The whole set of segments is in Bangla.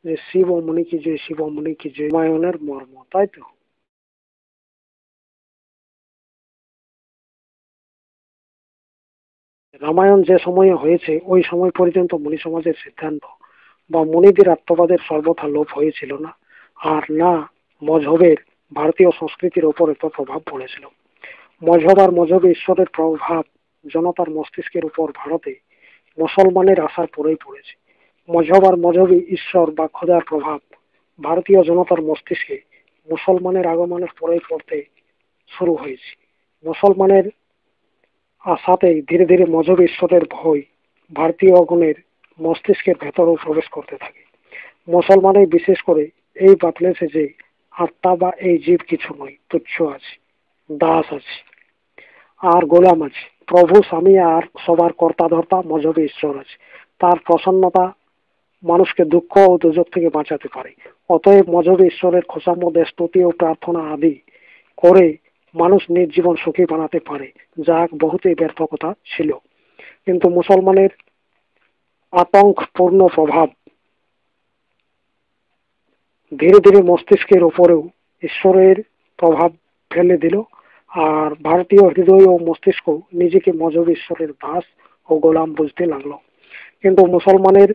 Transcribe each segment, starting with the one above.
যে শিব ও মুনি কি জয়, শিব ও মুনি কি জয়, রামায়ণের মর্ম, তাই তো? রামায়ণ যে সময়ে হয়েছে ওই সময় পর্যন্ত মুনি সমাজের সিদ্ধান্ত বা মুনিদের আত্মবাদের সর্বথা লোপ হয়েছিল না, আর না মজহবের ভারতীয় সংস্কৃতির ওপর এত প্রভাব পড়েছিল। মজহব আর মজহবে ঈশ্বরের প্রভাব জনতার মস্তিষ্কের উপর ভারতে মুসলমানের আসার পরেই পড়েছে। মজহব আর মজহবী ঈশ্বর বা খোদার প্রভাব ভারতীয় জনতার মস্তিষ্কে মুসলমানের আগমনের পরেই পড়তে শুরু হয়েছে। মুসলমানের আসাতেই ধীরে ধীরে মজহবী ঈশ্বরের ভয় ভারতীয় অগণের মস্তিষ্কের ভেতরেও প্রবেশ করতে থাকে। মুসলমানের বিশেষ করে এই বাতলেছে যে আত্মা বা এই জীব কিছু নয়, তুচ্ছ আছে, দাস আছে আর গোলাম আছে। প্রভু স্বামী আর সবার কর্তা ধর্তা মজহবী ঈশ্বর আছে। তার প্রসন্নতা মানুষকে দুঃখ ও দুর্যোগ থেকে বাঁচাতে পারে। অতএব মজহবী ঈশ্বরের খোসামধ্যে স্তুতি ও প্রার্থনা আদি করে মানুষ নিজ জীবন সুখী বানাতে পারে, যা এক বহুতই ব্যর্থ কথা ছিল। কিন্তু মুসলমানের আতঙ্কপূর্ণ প্রভাব ধীরে ধীরে মস্তিষ্কের উপরেও ঈশ্বরের প্রভাব ফেলে দিল, আর ভারতীয় হৃদয় ও মস্তিষ্ক নিজেকে মজহবী ঈশ্বরের দাস ও গোলাম বুঝতে লাগলো। কিন্তু মুসলমানের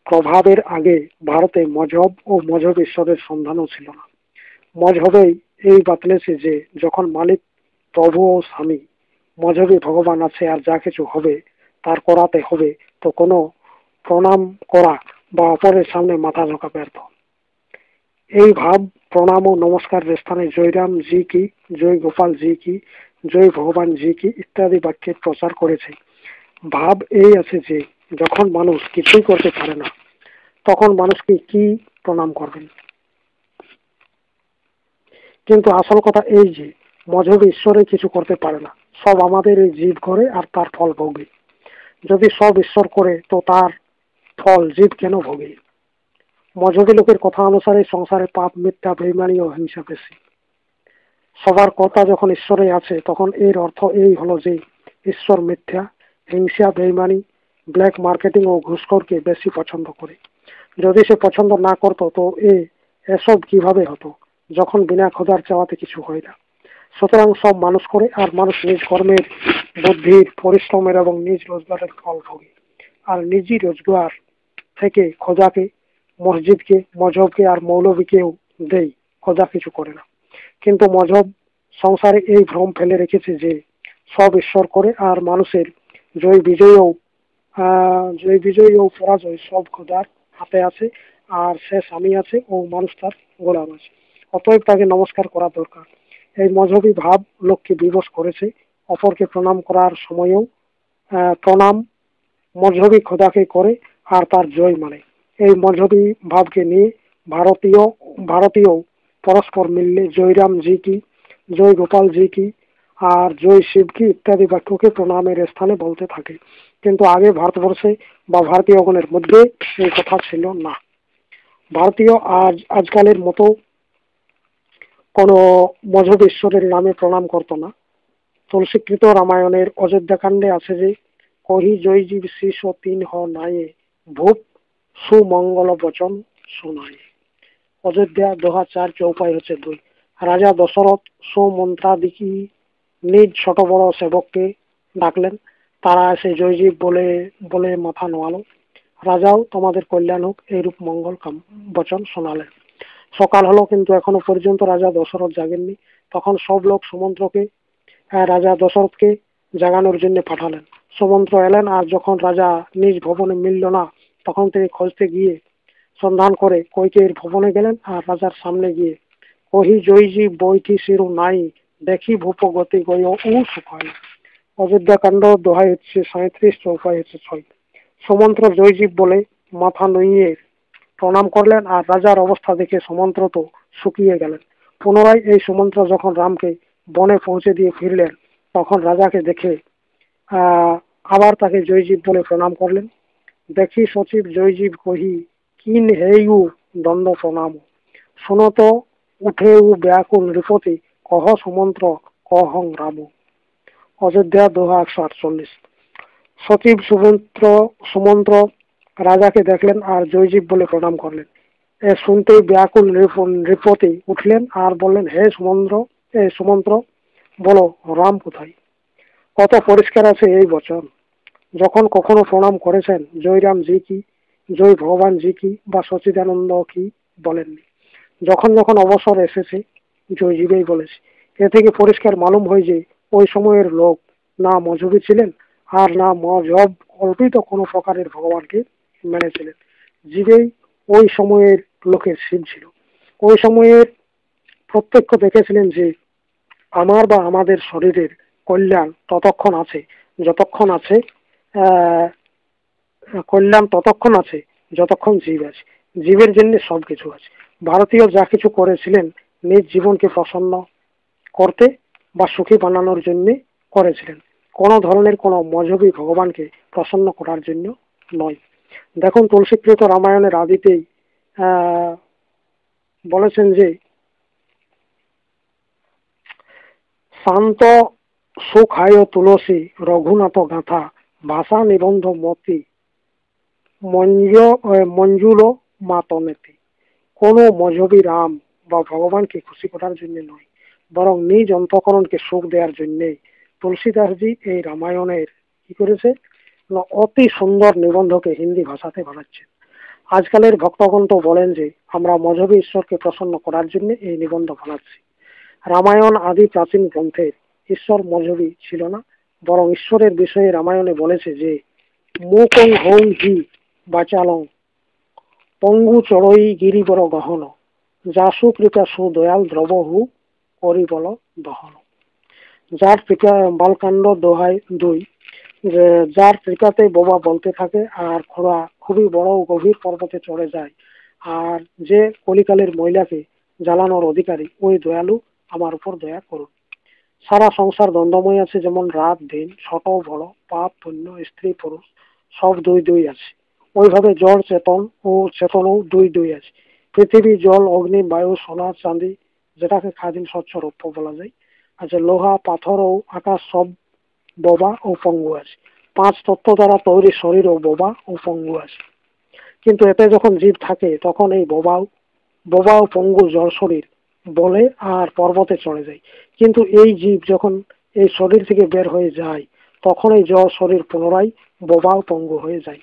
প্রভাবের আগে ভারতে মজহব ও মজহব ঈশ্বরের সন্ধানও ছিল না। মজহবেই এই বাতলেছে যে যখন মালিক, প্রভু ও স্বামী মজহবী ভগবান আছে আর যা কিছু হবে তার করাতে হবে, তো কোনো প্রণাম করা বা অপরের সামনে মাথা ঝোঁকা ব্যর্থ। এই ভাব প্রণাম ও নমস্কারের স্থানে জয়রাম জি কি, জয় গোপাল জি কি, জয় ভগবান জি কি ইত্যাদি বাক্যের প্রচার করেছে। ভাব এই আছে যে যখন মানুষ কিছুই করতে পারে না তখন মানুষকে কি প্রণাম করবেন। কিন্তু আসল কথা এই যে মজহব ঈশ্বরে কিছু করতে পারে না, সব আমাদের এই জীব করে আর তার ফল ভোগে। যদি সব ঈশ্বর করে তো তার ফল জীব কেন ভোগে? মজহবী লোকের কথা অনুসারে সংসারে পাপ, মিথ্যা, বেইমানি ও হিংসা বেশি। সবার কথা যখন ঈশ্বরে আছে তখন এর অর্থ এই হলো যে ঈশ্বর মিথ্যা, হিংসা, বেইমানি, ব্ল্যাক মার্কেটিং ও ঘুষখোরকে বেশি পছন্দ করে। যদি সে পছন্দ না করতো তো এসব কিভাবে হতো, যখন বিনা খোদার চাওয়াতে কিছু হয় না। সুতরাং সব মানুষ করে আর মানুষ নিজ কর্মের, বুদ্ধির, পরিশ্রমের এবং নিজ রোজগারের ফল ভোগে। আর নিজই রোজগার থেকে খোদাকে, মসজিদকে, মজহবকে আর মৌলবীকেও দেই, খোদা কিছু করে না। কিন্তু মজহব সংসারে এই ভ্রম ফেলে রেখেছে যে সব ঈশ্বর করে আর মানুষের জয় বিজয় ও পরাজয় সব খোদার হাতে আছে, আর সে স্বামী আছে ও মানুষ তার গোলাম আছে, অতএব তাকে নমস্কার করা দরকার। এই মজহবী ভাব লোককে বিবশ করেছে। অপরকে প্রণাম করার সময়েও প্রণাম মজহবী খোদাকে করে আর তার জয় মানে। এই মজহবী ভাবকে নিয়ে ভারতীয় ভারতীয় পরস্পর মিললে জয়রাম জি কি, জয় গোপাল জি কি আর জয় শিব কি ইত্যাদি বাক্যকে প্রণামের স্থানে বলতে থাকে। কিন্তু আগে ভারতবর্ষে বা ভারতীয়গণের মধ্যে এই কথা ছিল না। ভারতীয় আজকালের মতো কোনো মজহব ঈশ্বরের নামে প্রণাম করতো না। তুলসীকৃত রামায়ণের অযোধ্যাকাণ্ডে আছে যে কহি জয় জীব শীষ তিন হ নায়ে ভূপ সুমঙ্গল বচন শোনায়। অযোধ্যা দোহা 4 চৌপাই হচ্ছে 2। রাজা দশরথ সুমন্ত্রাদিকি নিজ ছোট বড় সেবককে ডাকলেন। তারা এসে জয়জীব বলে বলে মাথা নোয়ালো। রাজাও তোমাদের কল্যাণ হোক এইরূপ মঙ্গল বচন শোনালেন। সকাল হলো কিন্তু এখনো পর্যন্ত রাজা দশরথ জাগেননি। তখন সব লোক সুমন্ত্রকে, রাজা দশরথকে জাগানোর জন্য পাঠালেন। সুমন্ত্র এলেন আর যখন রাজা নিজ ভবনে মিলল না তখন তিনি খুঁজতে গিয়ে সন্ধান করে কৈকেয়ীর ভবনে গেলেন আর রাজার সামনে গিয়ে কহি জয়জি বইটি শিরু নাই দেখি ভূপ গতি গয় ও সুখায়। অযোধ্যাকাণ্ড দোহাই হচ্ছে 37, চৌপাই হচ্ছে 6। সুমন্ত্র জয়জীব বলে মাথা নুইয়ে প্রণাম করলেন আর রাজার অবস্থা দেখে সুমন্ত্র তো শুকিয়ে গেলেন। পুনরায় এই সুমন্ত্র যখন রামকে বনে পৌঁছে দিয়ে ফিরলেন তখন রাজাকে দেখে আবার তাকে জয়জীব বলে প্রণাম করলেন। দেখি সচিব জয়জীব কহি কিন হেয়ু দণ্ড প্রণাম শুনত উঠেউ ব্যাকুল নৃপতি কহ সুমন্ত্র কহং রাম। অযোধ্যা দোহা 148। সচিব সুমন্ত্র রাজাকে দেখলেন আর জয়জীব বলে প্রণাম করলেন। শুনতেই ব্যাকুল নৃপতি উঠলেন আর বললেন, হে সুমন্ত্র, বলো রাম কোথায়? কত পরিষ্কার আছে এই বচন। যখন কখনো প্রণাম করেছেন জয়রাম জি কি, জয় ভগবান জি কি বা সচিদানন্দ কি বলেননি। যখন যখন অবসর এসেছে জয়জীবেই বলেছে। এ থেকে পরিষ্কার মালুম হয় যে ওই সময়ের লোক না মজহবী ছিলেন আর না মজহব কল্পিত কোনো প্রকারের ভগবানকে মেনেছিলেন। জীবেই ওই সময়ের লোকের শিব ছিল। ওই সময়ের প্রত্যক্ষ দেখেছিলেন যে আমার বা আমাদের শরীরের কল্যাণ ততক্ষণ আছে যতক্ষণ আছে আহ কল্যাণ ততক্ষণ আছে যতক্ষণ জীব আছে। জীবের জন্য সবকিছু আছে। ভারতীয় যা কিছু করেছিলেন নিজ জীবনকে প্রসন্ন করতে বা সুখী বানানোর জন্য করেছিলেন, কোনো ধরনের কোনো মজহবী ভগবানকে প্রসন্ন করার জন্য নয়। দেখুন তুলসীকৃত রামায়ণের আদিতেই আহ বলেছেন যে শান্ত সুখায় তুলসী রঘুনাথ গাথা ভাষা নিবন্ধ মতি মঞ্জুল মাতনেতি। কোনো মজহবী রাম বা ভগবানকে খুশি করার জন্য নয়, বরং নিজ অন্তঃকরণকে সুখ দেওয়ার জন্যে তুলসীদাসজি এই রামায়ণের কি করেছে না অতি সুন্দর নিবন্ধকে হিন্দি ভাষাতে বানাচ্ছে। আজকালের ভক্তগণ তো বলেন যে আমরা মজহবী ঈশ্বরকে প্রসন্ন করার জন্য এই নিবন্ধ বানাচ্ছি। রামায়ণ আদি প্রাচীন গ্রন্থের ঈশ্বর মজহবী ছিল না, বরং ঈশ্বরের বিষয়ে রামায়ণে বলেছে যে মুকং হং হি বাচালং পঙ্গু চড়ই গিরিবর গহন যাসু কৃপা সুদয়াল দ্রবহু করিবল দহন। যার কৃপা বালকাণ্ড দোহাই 2, যার কৃপাতে বোবা বলতে থাকে আর ঘোড়া খুবই বড় ও গভীর পর্বতে চড়ে যায়, আর যে কলিকালের মহিলাকে জ্বালানোর অধিকারী ওই দয়ালু আমার উপর দয়া করুন। সারা সংসার দ্বন্দ্বময় আছে, যেমন রাত দিন, ছোট বড়, পাপ পুণ্য, স্ত্রী পুরুষ সব দুই দুই আছে। ওইভাবে জড় চেতন ও চেতনও দুই দুই আছে। পৃথিবী জল অগ্নি বায়ু সোনা চাঁদি যেটাকে খাদিম স্বচ্ছ রৌপ্য বলা যায়, আছে লোহা পাথর ও আকাশ সব বোবা ও পঙ্গু আছে। 5 তত্ত্ব দ্বারা তৈরি শরীর ও বোবা ও পঙ্গু আছে। কিন্তু এতে যখন জীব থাকে তখন এই বোবা ও পঙ্গু জড় শরীর বলে আর পর্বতে চড়ে যায়। কিন্তু এই জীব যখন এই শরীর থেকে বের হয়ে যায় তখন এই জড় শরীর পুনরায় বোবা ও পঙ্গু হয়ে যায়।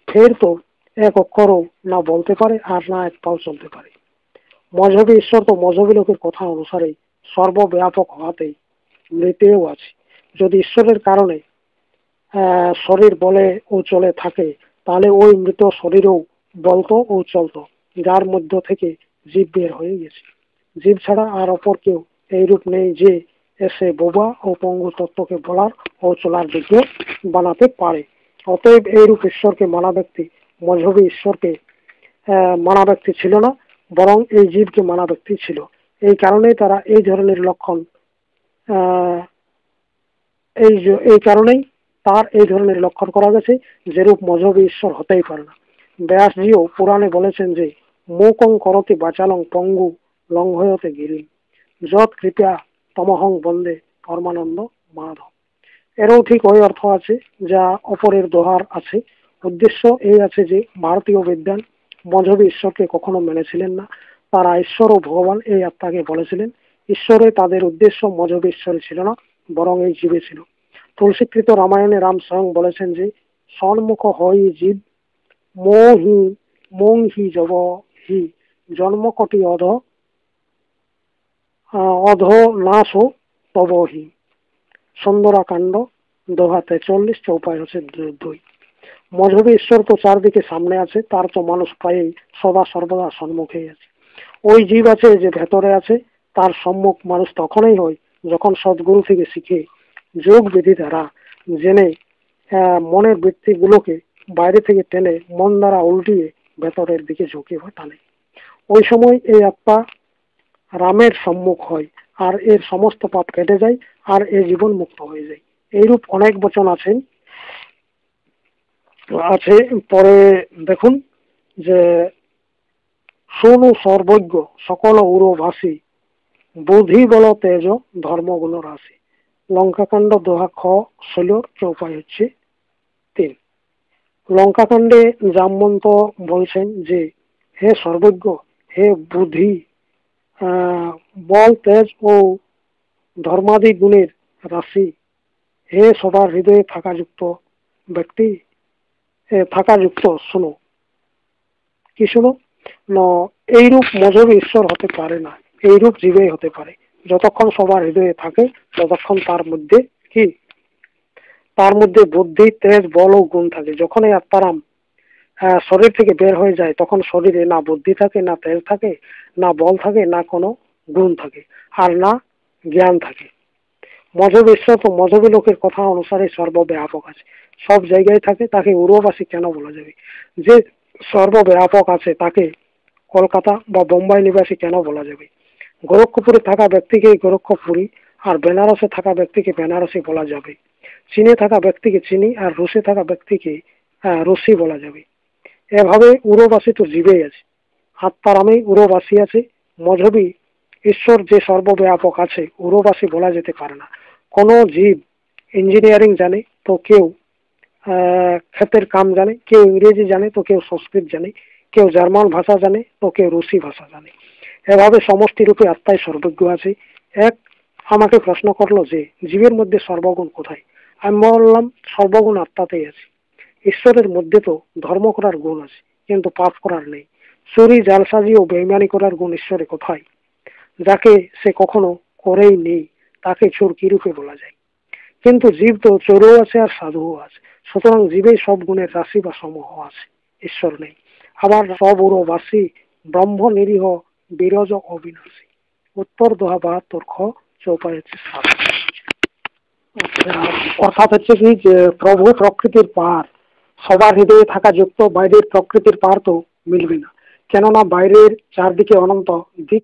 ফের তো এক অক্ষরও না বলতে পারে আর না এক পাও চলতে পারে। মজহবী ঈশ্বর তো মজহবী লোকের কথা অনুসারে সর্বব্যাপক হওয়াতেই মৃতেও আছে। যদি ঈশ্বরের কারণে শরীর বলে ও চলে থাকে তাহলে ওই মৃত শরীরও বলতো ও চলতো, যার মধ্য থেকে জীব বের হয়ে গেছে। জীব ছাড়া আর অপর কেউ এইরূপ নেই যে এসে বোবা ও পঙ্গু তত্ত্বকে বলার ও চলার যোগ্য বানাতে পারে। অতএব এইরূপ ঈশ্বরকে মানা ব্যক্তি মজহবী ঈশ্বরকে মানা ব্যক্তি ছিল না, বরং এই জীবকে মানা ব্যক্তি ছিল। এই কারণেই তারা এই ধরনের লক্ষণ আহ এই কারণেই তার এই ধরনের লক্ষণ করা গেছে, যেরূপ মজহবী ঈশ্বর হতেই পারে না। ব্যাসজিও পুরাণে বলেছেন যে মোকং করতি বাচালং পঙ্গু লঙ্ঘয়তে গিরি যত কৃপা তমহং বন্দে পরমানন্দ মাধব। এরও ঠিক ওই অর্থ আছে যা অপরের দোহার আছে। উদ্দেশ্য এই আছে যে ভারতীয় বিদ্বান মজহবী ঈশ্বরকে কখনো মেনেছিলেন না। তারা ঈশ্বর ও ভগবান এই আত্মাকে বলেছিলেন। ঈশ্বরে তাদের উদ্দেশ্য মজহবী ঈশ্বরে ছিল না, বরং এই জীবে ছিল। তুলসীকৃত রামায়ণে রাম স্বয়ং বলেছেন যে সন্মুখ হই জীব মোহি মোং হি জব হি জন্ম কটি অধ নাশ তবহি। সুন্দরাকাণ্ড দোহা 43 চৌপাই হচ্ছে 2। মজহবী ঈশ্বর তো চারদিকে সামনে আছে, তার তো মানুষ প্রায়ই সদা সর্বদা সম্মুখেই আছে। ওই জীব আছে যে ভেতরে আছে, তার সম্মুখ মানুষ তখনই হয় যখন সদ্গুরু থেকে শিখে যোগ বিধি দ্বারা জেনে মনের বৃত্তিগুলোকে বাইরে থেকে টেনে মন দ্বারা উল্টিয়ে ভেতরের দিকে ঝুঁকে বা টানে। ওই সময় এই আত্মা রামের সম্মুখ হয় আর এর সমস্ত পাপ কেটে যায় আর এ জীবন মুক্ত হয়ে যায়। এইরূপ অনেক বচন আছে। পরে দেখুন যে শোনু সর্বজ্ঞ সকল উরভাসী বুদ্ধি বল তেজ ধর্মগুণ রাশি। লঙ্কাকাণ্ড দোহা খ 16 চৌপাই হচ্ছে 3। লঙ্কাকাণ্ডে জামবন্ত বলছেন যে হে সর্বজ্ঞ, হে বুদ্ধি, বল, তেজ ও ধর্মাদি গুণের রাশি, হে সবার হৃদয়ে থাকাযুক্ত ব্যক্তি, থাকাযুক্ত, শোনো। কি শোনো? না, এইরূপ মজবি ঈশ্বর হতে পারে না, এইরূপ জীবেই হতে পারে। যতক্ষণ সবার হৃদয়ে থাকে ততক্ষণ তার মধ্যে কি, তার মধ্যে বুদ্ধি, তেজ, বল ও গুণ থাকে। যখন এই আত্মারাম শরীর থেকে বের হয়ে যায় তখন শরীরে না বুদ্ধি থাকে, না তেজ থাকে, না বল থাকে, না কোনো গুণ থাকে, আর না জ্ঞান থাকে। মজব ঈশ্বর তো মজবী লোকের কথা অনুসারে সর্বব্যাপক আছে, সব জায়গায় থাকে। তাকে উর্ববাসী কেন বলা যাবে? যে সর্বব্যাপক আছে তাকে কলকাতা বা বোম্বাই নিবাসী কেন বলা যাবে? গোরক্ষপুরে থাকা ব্যক্তিকে গোরক্ষপুরী, আর বেনারসে থাকা ব্যক্তিকে বেনারসি বলা যাবে। চীনে থাকা ব্যক্তিকে চিনি, আর রুশে থাকা ব্যক্তিকে রুশি বলা যাবে। এভাবে উরবাসী তো জীবেই আছে, আত্মারামে উরবাসী আছে। মজহবী ঈশ্বর যে সর্বব্যাপক আছে উরবাসী বলা যেতে পারে না। কোনো জীব ইঞ্জিনিয়ারিং জানে তো কেউ ক্ষেতের কাম জানে, কেউ ইংরেজি জানে তো কেউ সংস্কৃত জানে, কেউ জার্মান ভাষা জানে তো কেউ রুশি ভাষা জানে। এভাবে সমষ্টি রূপে আত্মায় সর্বজ্ঞ আছে। এক আমাকে প্রশ্ন করলো যে জীবের মধ্যে সর্বগুণ কোথায়? আমি বললাম সর্বগুণ আত্মাতেই আছে। ঈশ্বরের মধ্যে তো ধর্ম করার গুণ আছে কিন্তু পাপ করার নেই। চুরি, জালসাজি ও বেইমানি করার গুণ ঈশ্বরে কোথায়? যাকে সে কখনো করেই নেই তাকে চোর কি রূপে বলা যায়? কিন্তু জীব তো চোরও আছে আর সাধুও আছে। সুতরাং জীবেই সব গুণের রাশি বা সমূহ আছে, ঈশ্বর নেই। আবার সব উরবাসী, ব্রহ্ম নিরীহ, বিরজ, অবিনাশী। উত্তর 72 খ, চৌপাই হচ্ছে 7। অর্থাৎ হচ্ছে কি যে প্রভু প্রকৃতির পার, সবার হৃদয়ে থাকা যুক্ত, বাইরের প্রকৃতির পার তো মিলবে না। কেননা বাইরের চারদিকে অনন্ত দিক